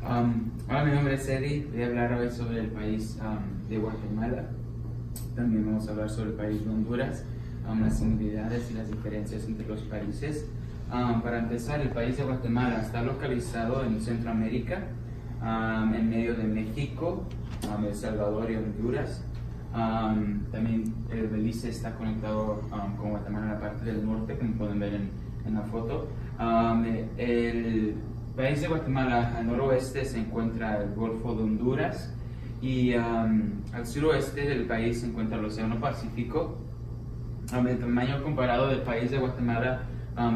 Hola, mi nombre es Eddie. Voy a hablar hoy sobre el país de Guatemala. También vamos a hablar sobre el país de Honduras, las similitudes y las diferencias entre los países. Para empezar, el país de Guatemala está localizado en Centroamérica, en medio de México, El Salvador y Honduras. También el Belice está conectado con Guatemala en la parte del norte, como pueden ver en la foto. El país de Guatemala, al noroeste se encuentra el Golfo de Honduras y al suroeste del país se encuentra el Océano Pacífico. El tamaño comparado del país de Guatemala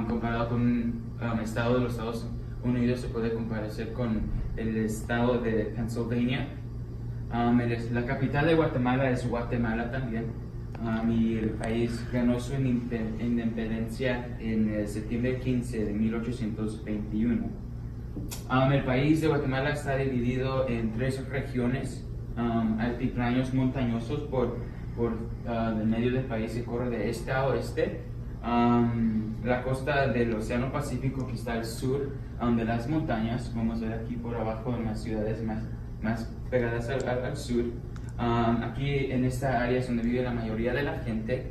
comparado con un estado de los Estados Unidos se puede comparar con el estado de Pennsylvania. La capital de Guatemala es Guatemala también, y el país ganó su independencia en septiembre 15 de 1821. El país de Guatemala está dividido en tres regiones, altiplanos montañosos por el medio del país se corre de este a oeste. La costa del Océano Pacífico que está al sur de las montañas, vamos a ver aquí por abajo en las ciudades más pegadas al sur. Aquí en esta área es donde vive la mayoría de la gente,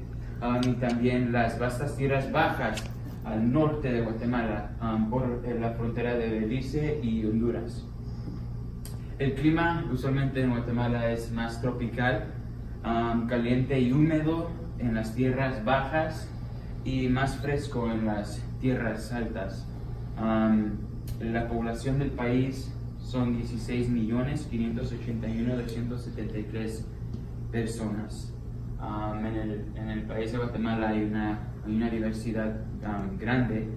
y también las vastas tierras bajas al norte de Guatemala, por la frontera de Belice y Honduras. El clima usualmente en Guatemala es más tropical, caliente y húmedo en las tierras bajas y más fresco en las tierras altas. La población del país son 16.581.273 personas. En el país de Guatemala hay una diversidad grande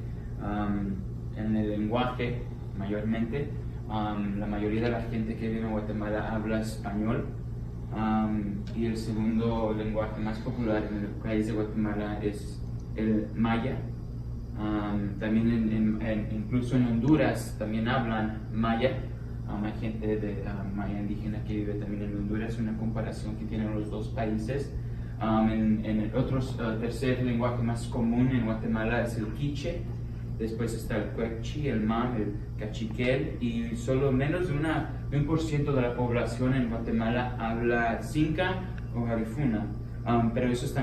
en el lenguaje, mayormente. La mayoría de la gente que vive en Guatemala habla español, y el segundo lenguaje más popular en el país de Guatemala es el maya. También incluso en Honduras también hablan maya. Hay gente de maya indígena que vive también en Honduras, una comparación que tienen los dos países. En el otro tercer lenguaje más común en Guatemala es el quiche, después está el cuecchi, el mam, el cachiquel, y solo menos de un 1% de la población en Guatemala habla xinca o garifuna, pero estos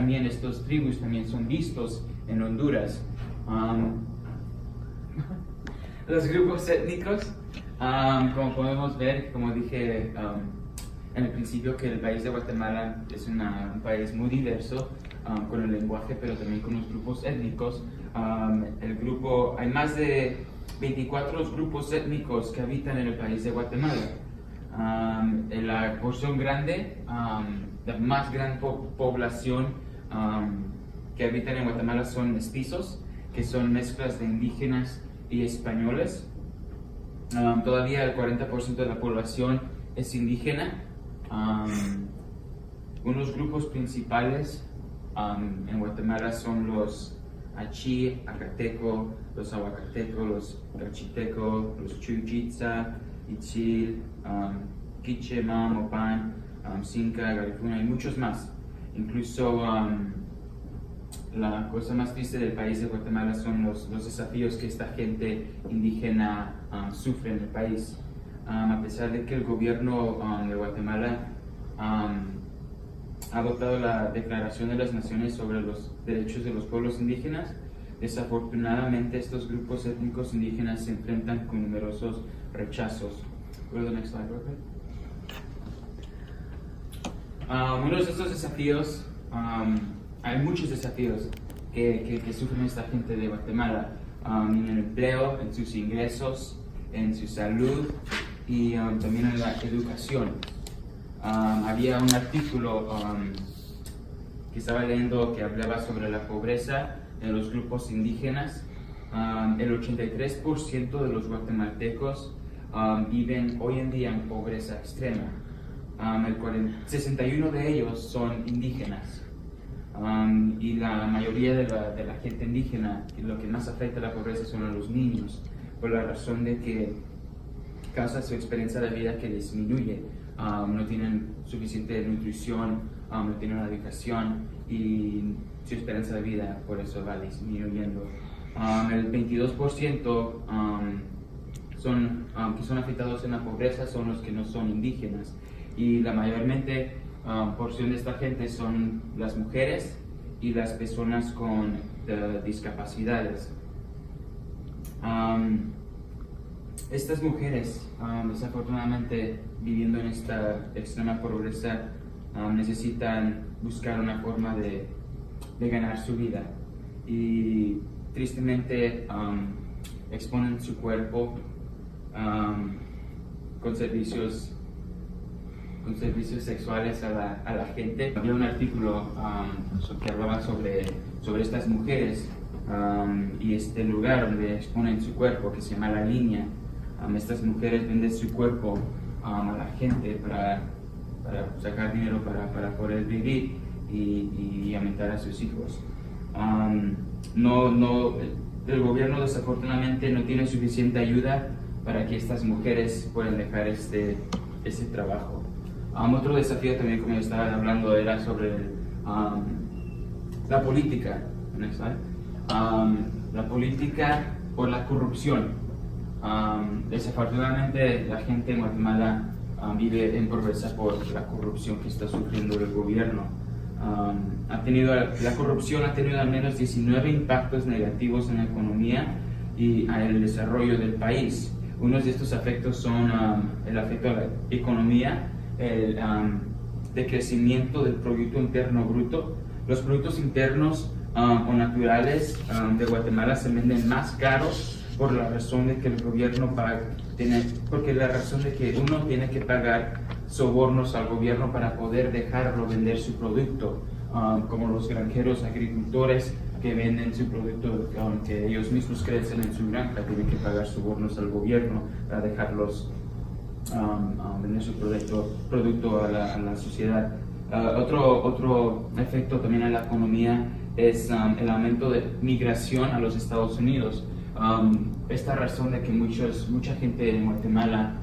tribus también son vistos en Honduras. Los grupos étnicos, como podemos ver, como dije en el principio, que el país de Guatemala es un país muy diverso, con el lenguaje, pero también con los grupos étnicos. Hay más de 24 grupos étnicos que habitan en el país de Guatemala. La porción grande, la más gran población que habitan en Guatemala son mestizos, que son mezclas de indígenas y españoles. Todavía el 40% de la población es indígena. Unos grupos principales en Guatemala son los Achi, Acateco, los Aguacateco, los Cachiteco, los Chuyitza, Itzil, Quiche, Mam, Opan, Xinca, Garifuna y muchos más. Incluso la cosa más triste del país de Guatemala son los desafíos que esta gente indígena sufre en el país. A pesar de que el gobierno de Guatemala ha adoptado la Declaración de las Naciones sobre los Derechos de los Pueblos Indígenas, desafortunadamente estos grupos étnicos indígenas se enfrentan con numerosos rechazos. Uno de estos desafíos, hay muchos desafíos que sufren esta gente de Guatemala, en el empleo, en sus ingresos, en su salud y también en la educación. Había un artículo que estaba leyendo que hablaba sobre la pobreza en los grupos indígenas. El 83% de los guatemaltecos viven hoy en día en pobreza extrema. 61 de ellos son indígenas. Y la mayoría de la gente indígena, lo que más afecta a la pobreza son a los niños, por la razón de que causa su experiencia de vida que disminuye. No tienen suficiente nutrición, no tienen una educación y su esperanza de vida por eso va disminuyendo. El 22% que son afectados en la pobreza son los que no son indígenas. Y la mayormente porción de esta gente son las mujeres y las personas con discapacidades. Estas mujeres, desafortunadamente, viviendo en esta extrema pobreza, necesitan buscar una forma de ganar su vida y tristemente exponen su cuerpo con servicios sexuales a la gente. Había un artículo que hablaba sobre estas mujeres y este lugar donde exponen su cuerpo, que se llama La Línea. Estas mujeres venden su cuerpo a la gente para sacar dinero para poder vivir y alimentar a sus hijos. El gobierno desafortunadamente no tiene suficiente ayuda para que estas mujeres puedan dejar ese trabajo. Otro desafío también, como estaba hablando, era sobre la política. La política por la corrupción. Desafortunadamente la gente en Guatemala vive en pobreza por la corrupción que está sufriendo el gobierno. La corrupción ha tenido al menos 19 impactos negativos en la economía y en el desarrollo del país. Unos de estos efectos son el efecto a la economía, el decrecimiento del Producto Interno Bruto. Los productos internos o naturales de Guatemala se venden más caros por la razón de que el gobierno uno tiene que pagar sobornos al gobierno para poder dejarlo vender su producto, como los granjeros, agricultores que venden su producto que ellos mismos crecen en su granja, tienen que pagar sobornos al gobierno para dejarlos vender su producto a la sociedad. Otro efecto también en la economía es el aumento de migración a los Estados Unidos. Esta razón de que mucha gente en Guatemala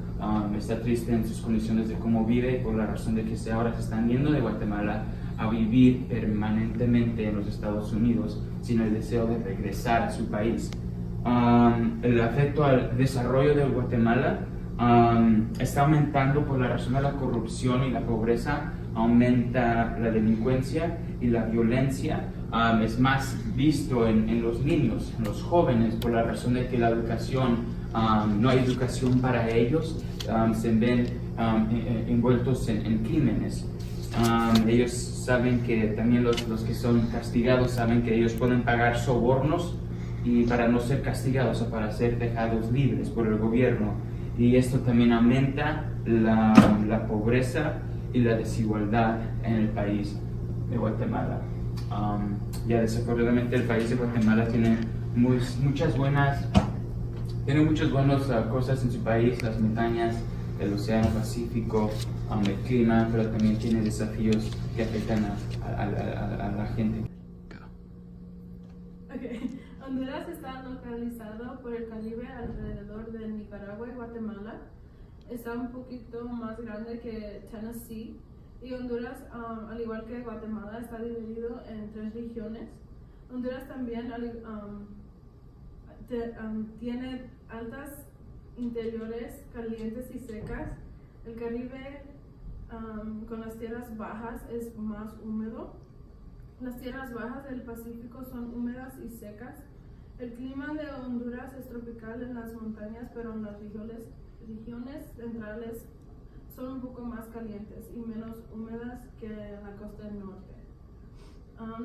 está triste en sus condiciones de cómo vive, por la razón de que ahora se están yendo de Guatemala a vivir permanentemente en los Estados Unidos sin el deseo de regresar a su país. El efecto al desarrollo de Guatemala está aumentando por la razón de la corrupción y la pobreza. Aumenta la delincuencia y la violencia. Es más visto en los niños, en los jóvenes, por la razón de que la educación, no hay educación para ellos, se ven envueltos en crímenes. Ellos saben que también los que son castigados saben que ellos pueden pagar sobornos y para no ser castigados o para ser dejados libres por el gobierno. Y esto también aumenta la pobreza y la desigualdad en el país de Guatemala. Ya desafortunadamente el país de Guatemala tiene muchas buenas cosas en su país, las montañas, el océano Pacífico, el clima, pero también tiene desafíos que afectan a la gente. Okay. Honduras está localizado por el Caribe alrededor de Nicaragua y Guatemala. Está un poquito más grande que Tennessee y Honduras, al igual que Guatemala, está dividido en 3 regiones. Honduras también tiene altas interiores calientes y secas. El Caribe con las tierras bajas es más húmedo. Las tierras bajas del Pacífico son húmedas y secas. El clima de Honduras es tropical en las montañas, pero en las regiones centrales son un poco más calientes y menos húmedas que en la costa del norte.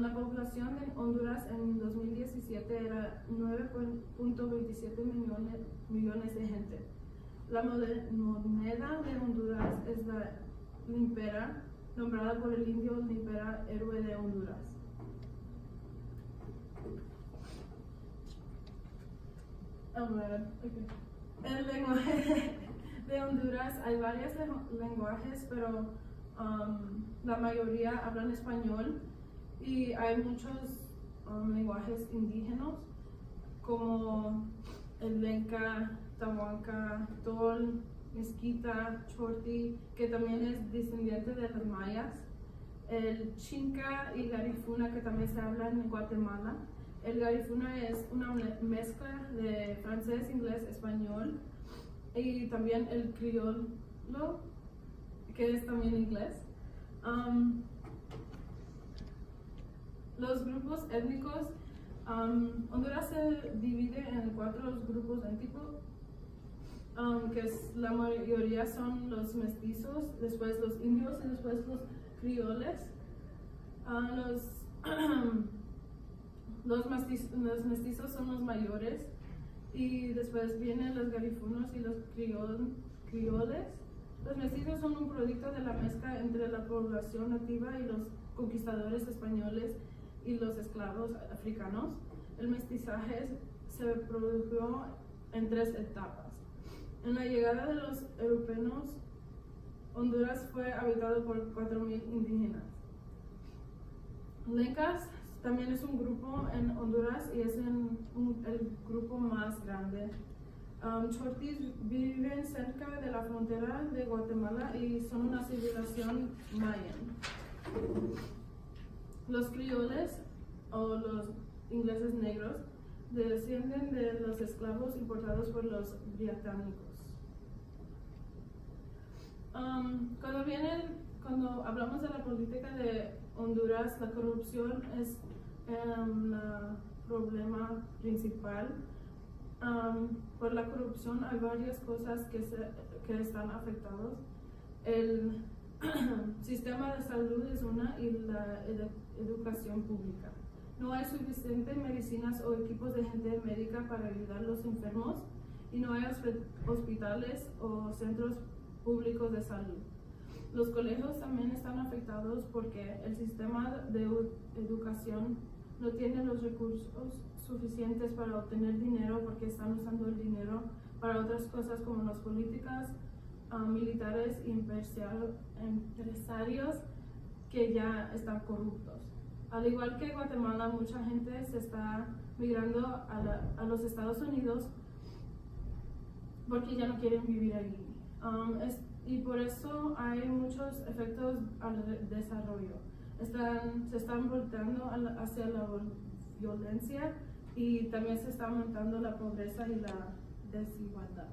La población de Honduras en 2017 era 9.27 millones de gente. La moneda de Honduras es la limpera, nombrada por el indio Limpera, héroe de Honduras. El lenguaje de Honduras, hay varios lenguajes, pero la mayoría hablan español y hay muchos lenguajes indígenas como el Lenca, Tahuanca, Tol, Mezquita, Chorti, que también es descendiente de los mayas, el Chinca y Garifuna, que también se habla en Guatemala. El Garifuna es una mezcla de francés, inglés, español, y también el criollo, que es también inglés. Los grupos étnicos, Honduras se divide en 4 grupos étnicos, la mayoría son los mestizos, después los indios y después los crioles. Los mestizos son los mayores y después vienen los garifunos y los crioles. Los mestizos son un producto de la mezcla entre la población nativa y los conquistadores españoles y los esclavos africanos. El mestizaje se produjo en 3 etapas. En la llegada de los europeos, Honduras fue habitado por 4,000 indígenas. Lencas también es un grupo en Honduras y es el grupo más grande. Chortis viven cerca de la frontera de Guatemala y son una civilización maya. Los crioles, o los ingleses negros, descienden de los esclavos importados por los británicos. Cuando hablamos de la política de Honduras, la corrupción es el problema principal. Por la corrupción hay varias cosas que están afectadas. El sistema de salud es una, y la educación pública. No hay suficientes medicinas o equipos de gente médica para ayudar a los enfermos y no hay hospitales o centros públicos de salud. Los colegios también están afectados porque el sistema de educación no tiene los recursos suficientes para obtener dinero, porque están usando el dinero para otras cosas como las políticas, militares y empresarios que ya están corruptos. Al igual que Guatemala, mucha gente se está migrando a los Estados Unidos porque ya no quieren vivir allí. Y por eso hay muchos efectos al desarrollo. Se están volteando hacia la violencia y también se está aumentando la pobreza y la desigualdad.